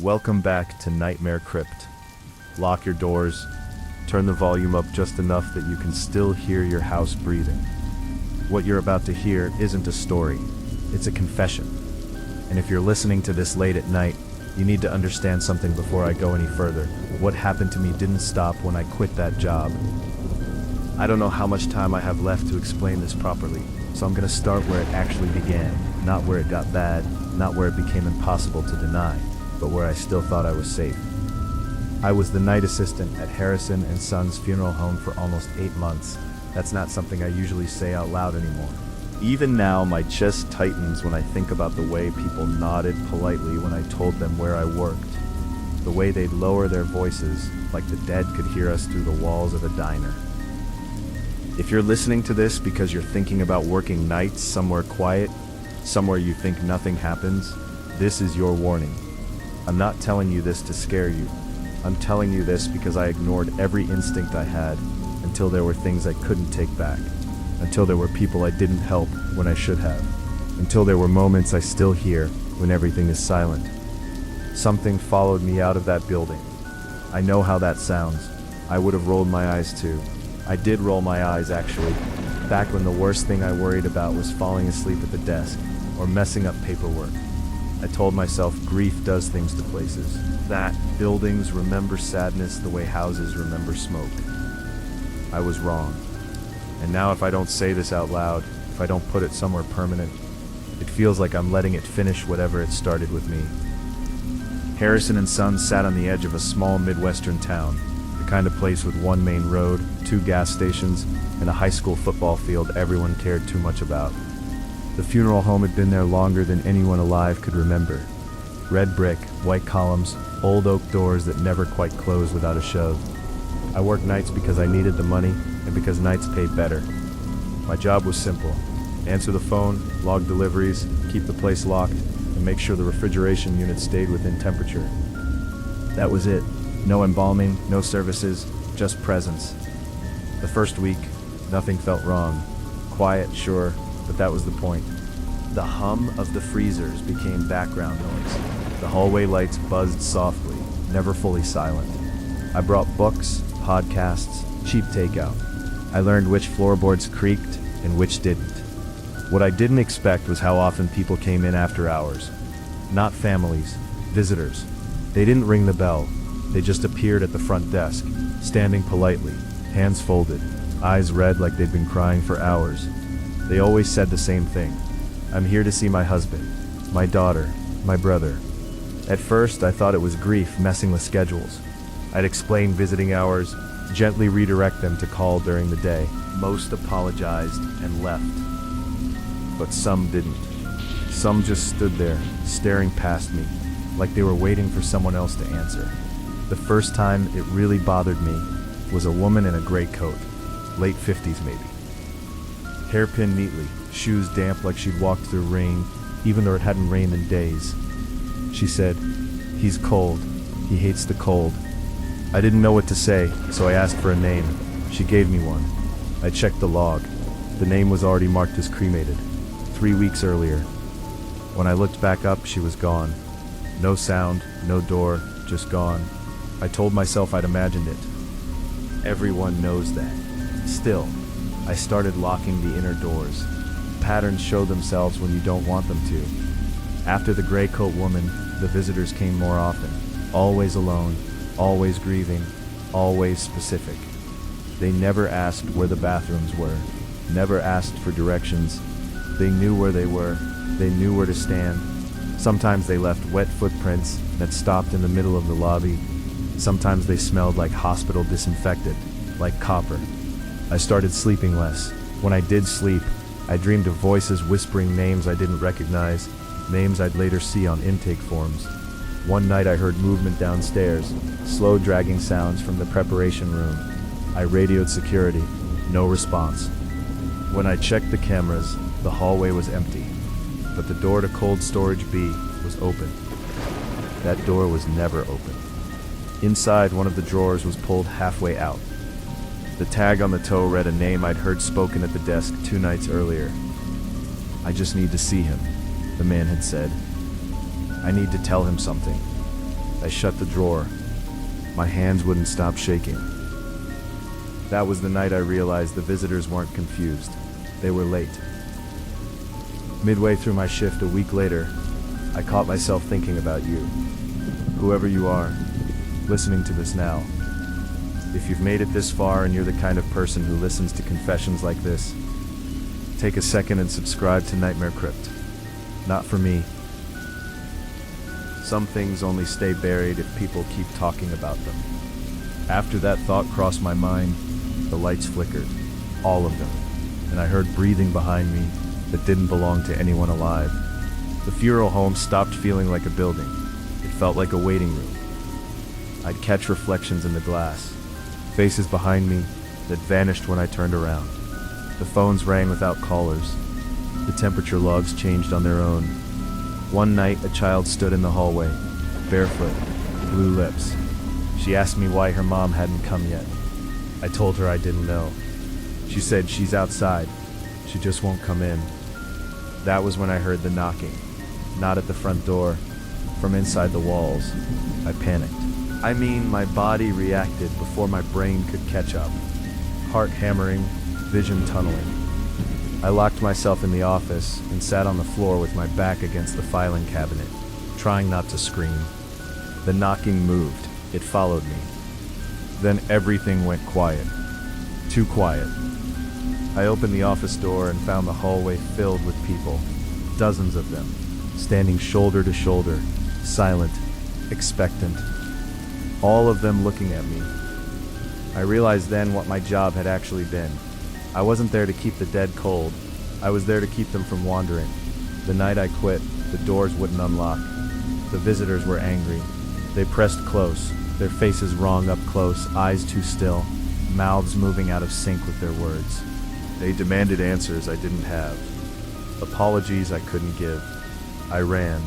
Welcome back to Nightmare Crypt. Lock your doors, turn the volume up just enough that you can still hear your house breathing. What you're about to hear isn't a story, it's a confession. And if you're listening to this late at night, you need to understand something before I go any further. What happened to me didn't stop when I quit that job. I don't know how much time I have left to explain this properly, so I'm gonna start where it actually began, not where it got bad, not where it became impossible to deny, but where I still thought I was safe. I was the night assistant at Harrison and Sons Funeral Home for almost 8 months. That's not something I usually say out loud anymore. Even now, my chest tightens when I think about the way people nodded politely when I told them where I worked. The way they'd lower their voices, like the dead could hear us through the walls of a diner. If you're listening to this because you're thinking about working nights somewhere quiet, somewhere you think nothing happens, this is your warning. I'm not telling you this to scare you. I'm telling you this because I ignored every instinct I had until there were things I couldn't take back, until there were people I didn't help when I should have, until there were moments I still hear when everything is silent. Something followed me out of that building. I know how that sounds. I would have rolled my eyes too. I did roll my eyes actually, back when the worst thing I worried about was falling asleep at the desk or messing up paperwork. I told myself grief does things to places, that buildings remember sadness the way houses remember smoke. I was wrong. And now if I don't say this out loud, if I don't put it somewhere permanent, it feels like I'm letting it finish whatever it started with me. Harrison and Sons sat on the edge of a small Midwestern town, the kind of place with one main road, 2 gas stations, and a high school football field everyone cared too much about. The funeral home had been there longer than anyone alive could remember. Red brick, white columns, old oak doors that never quite closed without a shove. I worked nights because I needed the money and because nights paid better. My job was simple. Answer the phone, log deliveries, keep the place locked, and make sure the refrigeration unit stayed within temperature. That was it. No embalming, no services, just presence. The first week, nothing felt wrong. Quiet, sure, but that was the point. The hum of the freezers became background noise. The hallway lights buzzed softly, never fully silent. I brought books, podcasts, cheap takeout. I learned which floorboards creaked and which didn't. What I didn't expect was how often people came in after hours. Not families, visitors. They didn't ring the bell. They just appeared at the front desk, standing politely, hands folded, eyes red like they'd been crying for hours. They always said the same thing. I'm here to see my husband, my daughter, my brother. At first, I thought it was grief messing with schedules. I'd explain visiting hours, gently redirect them to call during the day. Most apologized and left. But some didn't. Some just stood there, staring past me, like they were waiting for someone else to answer. The first time it really bothered me was a woman in a gray coat, late 50s maybe. Hair pinned neatly, shoes damp like she'd walked through rain, even though it hadn't rained in days. She said, "He's cold. He hates the cold." I didn't know what to say, so I asked for a name. She gave me one. I checked the log. The name was already marked as cremated, 3 weeks earlier. When I looked back up, she was gone. No sound, no door, just gone. I told myself I'd imagined it. Everyone knows that. Still, I started locking the inner doors. Patterns show themselves when you don't want them to. After the gray coat woman, the visitors came more often. Always alone, always grieving, always specific. They never asked where the bathrooms were, never asked for directions. They knew where they were, they knew where to stand. Sometimes they left wet footprints that stopped in the middle of the lobby. Sometimes they smelled like hospital disinfectant, like copper. I started sleeping less. When I did sleep, I dreamed of voices whispering names I didn't recognize, names I'd later see on intake forms. One night I heard movement downstairs, slow dragging sounds from the preparation room. I radioed security, no response. When I checked the cameras, the hallway was empty, but the door to cold storage B was open. That door was never open. Inside, one of the drawers was pulled halfway out. The tag on the toe read a name I'd heard spoken at the desk 2 nights earlier. "I just need to see him," the man had said. "I need to tell him something." I shut the drawer. My hands wouldn't stop shaking. That was the night I realized the visitors weren't confused. They were late. Midway through my shift a week later, I caught myself thinking about you. Whoever you are, listening to this now. If you've made it this far and you're the kind of person who listens to confessions like this, take a second and subscribe to Nightmare Crypt. Not for me. Some things only stay buried if people keep talking about them. After that thought crossed my mind, the lights flickered, all of them, and I heard breathing behind me that didn't belong to anyone alive. The funeral home stopped feeling like a building. It felt like a waiting room. I'd catch reflections in the glass, faces behind me that vanished when I turned around. The phones rang without callers. The temperature logs changed on their own. One night, a child stood in the hallway, barefoot, blue lips. She asked me why her mom hadn't come yet. I told her I didn't know. She said she's outside. She just won't come in. That was when I heard the knocking. Not at the front door, from inside the walls. I panicked. I mean, my body reacted before my brain could catch up. Heart hammering, vision tunneling. I locked myself in the office and sat on the floor with my back against the filing cabinet, trying not to scream. The knocking moved. It followed me. Then everything went quiet. Too quiet. I opened the office door and found the hallway filled with people. Dozens of them, standing shoulder to shoulder, silent, expectant. All of them looking at me. I realized then what my job had actually been. I wasn't there to keep the dead cold. I was there to keep them from wandering. The night I quit, the doors wouldn't unlock. The visitors were angry. They pressed close, their faces wrung up close, eyes too still, mouths moving out of sync with their words. They demanded answers I didn't have, apologies I couldn't give. I ran.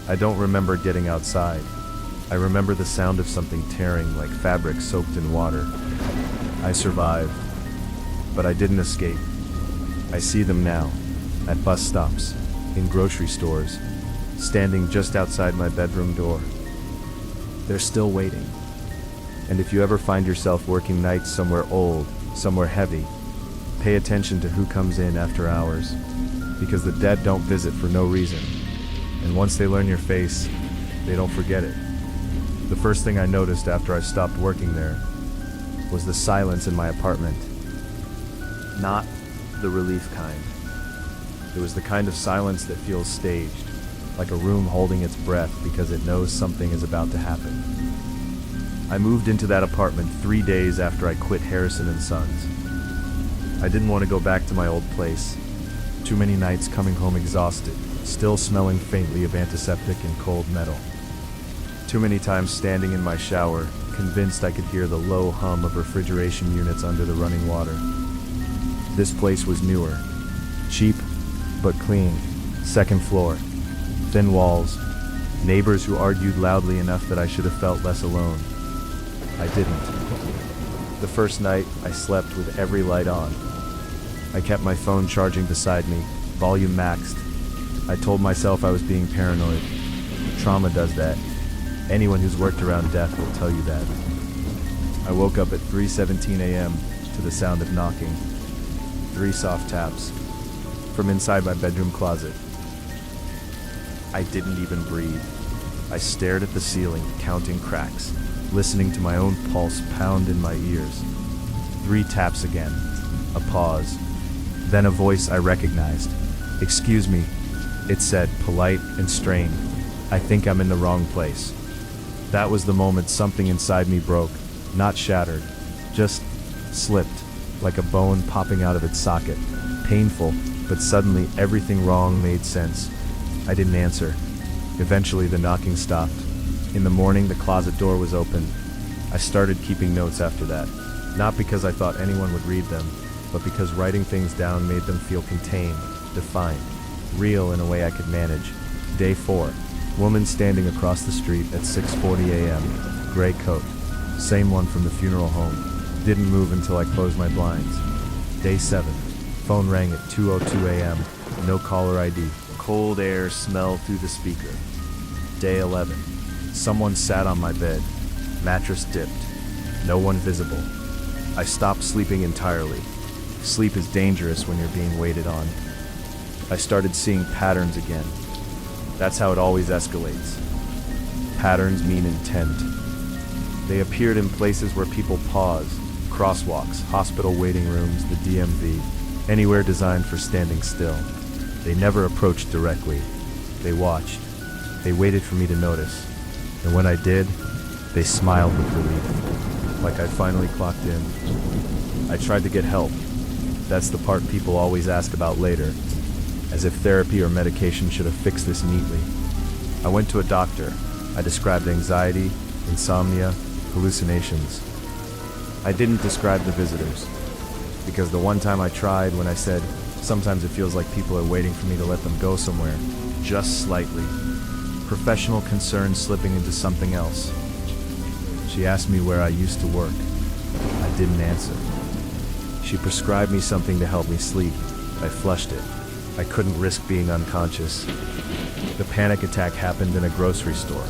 I don't remember getting outside. I remember the sound of something tearing like fabric soaked in water. I survived, but I didn't escape. I see them now, at bus stops, in grocery stores, standing just outside my bedroom door. They're still waiting. And if you ever find yourself working nights somewhere old, somewhere heavy, pay attention to who comes in after hours, because the dead don't visit for no reason. And once they learn your face, they don't forget it. The first thing I noticed after I stopped working there was the silence in my apartment. Not the relief kind. It was the kind of silence that feels staged, like a room holding its breath because it knows something is about to happen. I moved into that apartment 3 days after I quit Harrison & Sons. I didn't want to go back to my old place. Too many nights coming home exhausted, still smelling faintly of antiseptic and cold metal. Too many times standing in my shower, convinced I could hear the low hum of refrigeration units under the running water. This place was newer, cheap, but clean. Second floor, thin walls, neighbors who argued loudly enough that I should have felt less alone. I didn't. The first night, I slept with every light on. I kept my phone charging beside me, volume maxed. I told myself I was being paranoid. Trauma does that. Anyone who's worked around death will tell you that. I woke up at 3:17 a.m. to the sound of knocking. 3 soft taps from inside my bedroom closet. I didn't even breathe. I stared at the ceiling, counting cracks, listening to my own pulse pound in my ears. 3 taps again. A pause. Then a voice I recognized. "Excuse me," it said, polite and strained. "I think I'm in the wrong place." That was the moment something inside me broke, not shattered, just slipped, like a bone popping out of its socket. Painful, but suddenly everything wrong made sense. I didn't answer. Eventually the knocking stopped. In the morning the closet door was open. I started keeping notes after that, not because I thought anyone would read them, but because writing things down made them feel contained, defined, real in a way I could manage. Day 4. Woman standing across the street at 6:40 a.m. Gray coat. Same one from the funeral home. Didn't move until I closed my blinds. Day 7. Phone rang at 2:02 a.m. No caller ID. Cold air smelled through the speaker. Day 11. Someone sat on my bed, mattress dipped, no one visible. I stopped sleeping entirely. Sleep is dangerous when you're being waited on. I started seeing patterns again. That's how it always escalates. Patterns mean intent. They appeared in places where people pause, crosswalks, hospital waiting rooms, the DMV, anywhere designed for standing still. They never approached directly. They watched. They waited for me to notice. And when I did, they smiled with relief, like I finally clocked in. I tried to get help. That's the part people always ask about later, as if therapy or medication should have fixed this neatly. I went to a doctor. I described anxiety, insomnia, hallucinations. I didn't describe the visitors, because the one time I tried, when I said, sometimes it feels like people are waiting for me to let them go somewhere, just slightly. Professional concern slipping into something else. She asked me where I used to work. I didn't answer. She prescribed me something to help me sleep. I flushed it. I couldn't risk being unconscious. The panic attack happened in a grocery store.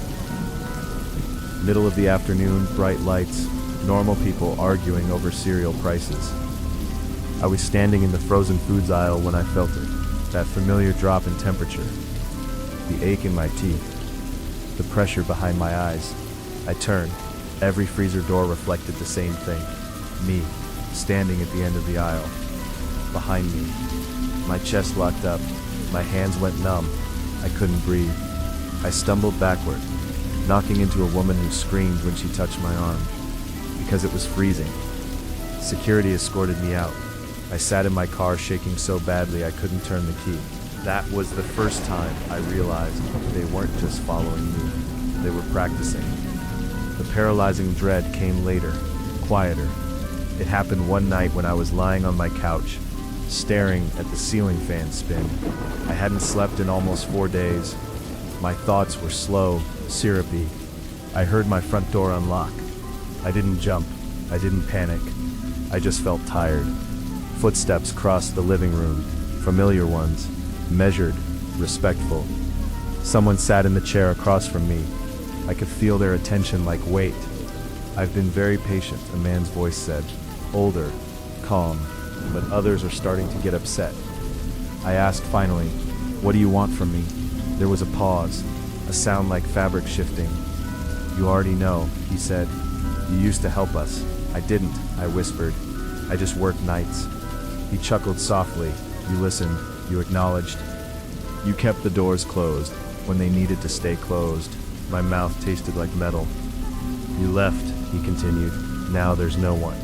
Middle of the afternoon, bright lights, normal people arguing over cereal prices. I was standing in the frozen foods aisle when I felt it, that familiar drop in temperature, the ache in my teeth, the pressure behind my eyes. I turned. Every freezer door reflected the same thing. Me, standing at the end of the aisle. Behind me. My chest locked up. My hands went numb. I couldn't breathe. I stumbled backward, knocking into a woman who screamed when she touched my arm, because it was freezing. Security escorted me out. I sat in my car shaking so badly I couldn't turn the key. That was the first time I realized they weren't just following me. They were practicing. The paralyzing dread came later, quieter. It happened one night when I was lying on my couch, staring at the ceiling fan spin. I hadn't slept in almost 4 days. My thoughts were slow, syrupy. I heard my front door unlock. I didn't jump. I didn't panic. I just felt tired. Footsteps crossed the living room, familiar ones, measured, respectful. Someone sat in the chair across from me. I could feel their attention like weight. I've been very patient, a man's voice said. Older, calm, but others are starting to get upset. I asked finally, "What do you want from me?" There was a pause, a sound like fabric shifting. "You already know," he said. "You used to help us." "I didn't," I whispered. "I just worked nights." He chuckled softly. "You listened, you acknowledged. You kept the doors closed when they needed to stay closed." My mouth tasted like metal. "You left," he continued. "Now there's no one."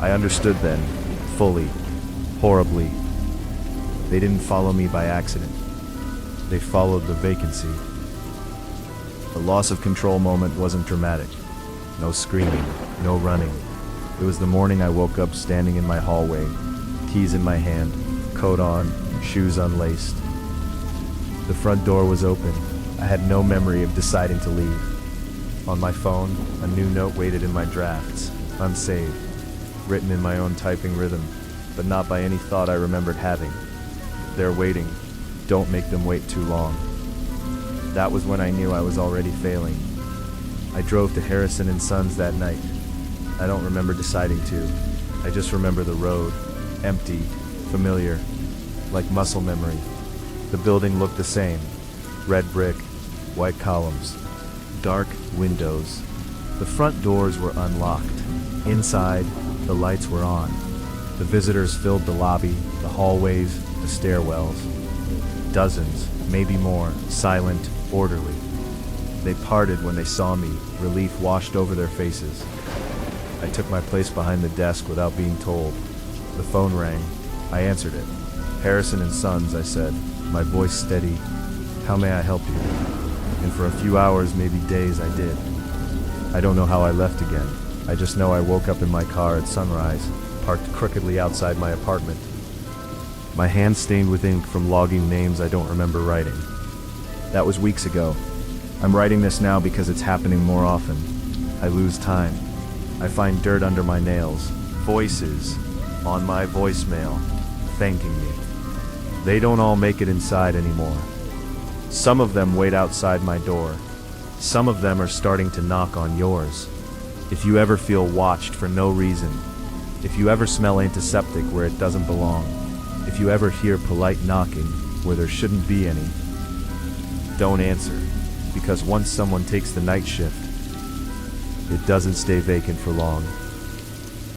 I understood then, fully, horribly. They didn't follow me by accident. They followed the vacancy. The loss of control moment wasn't dramatic. No screaming, no running. It was the morning I woke up standing in my hallway, keys in my hand, coat on, shoes unlaced. The front door was open. I had no memory of deciding to leave. On my phone, a new note waited in my drafts, unsaved, written in my own typing rhythm, but not by any thought I remembered having. If they're waiting, don't make them wait too long. That was when I knew I was already failing. I drove to Harrison and Sons that night. I don't remember deciding to. I just remember the road, empty, familiar, like muscle memory. The building looked the same. Red brick, white columns, dark windows. The front doors were unlocked. Inside, the lights were on. The visitors filled the lobby, the hallways, the stairwells. Dozens, maybe more, silent, orderly. They parted when they saw me, relief washed over their faces. I took my place behind the desk without being told. The phone rang. I answered it. "Harrison and Sons," I said, my voice steady. "How may I help you?" And for a few hours, maybe days, I did. I don't know how I left again. I just know I woke up in my car at sunrise, parked crookedly outside my apartment. My hands stained with ink from logging names I don't remember writing. That was weeks ago. I'm writing this now because it's happening more often. I lose time. I find dirt under my nails. Voices on my voicemail thanking me. They don't all make it inside anymore. Some of them wait outside my door, Some of them are starting to knock on yours. If you ever feel watched for no reason, if you ever smell antiseptic where it doesn't belong, if you ever hear polite knocking where there shouldn't be any, don't answer, because once someone takes the night shift, it doesn't stay vacant for long.